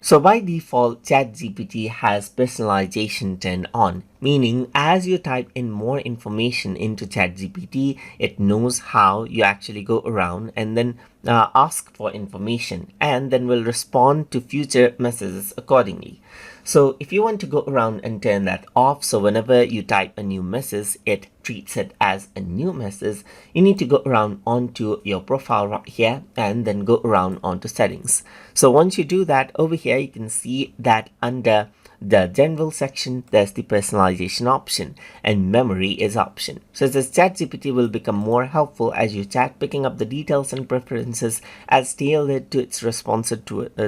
So by default, ChatGPT has personalization turned on, meaning as you type in more information into ChatGPT, it knows how you actually go around and then ask for information and then will respond to future messages accordingly. So if you want to go around and turn that off, so whenever you type a new message, it treats it as a new message, you need to go around onto your profile right here and then go around onto settings. So once you do that, over here you can see that under the general section there's the personalization option and memory is option. So this ChatGPT will become more helpful as you chat, picking up the details and preferences as tailored to its response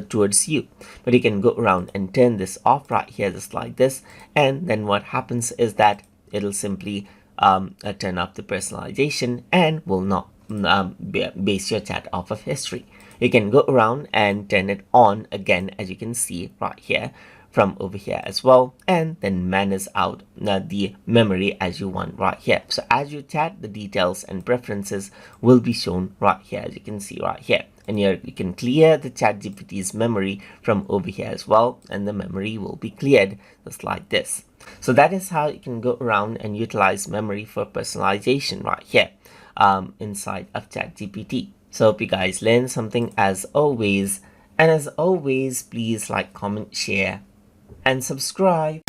towards you. But you can go around and turn this off right here just like this, and then what happens is that it'll simply turn off the personalization and will not base your chat off of history. You can go around and turn it on again, as you can see right here from over here as well, and then manage out the memory as you want right here. So as you chat, the details and preferences will be shown right here, as you can see right here. And here you can clear the ChatGPT's memory from over here as well, and the memory will be cleared just like this. So that is how you can go around and utilize memory for personalization right here inside of ChatGPT. So hope you guys learned something as always. And as always, please like, comment, share, and subscribe.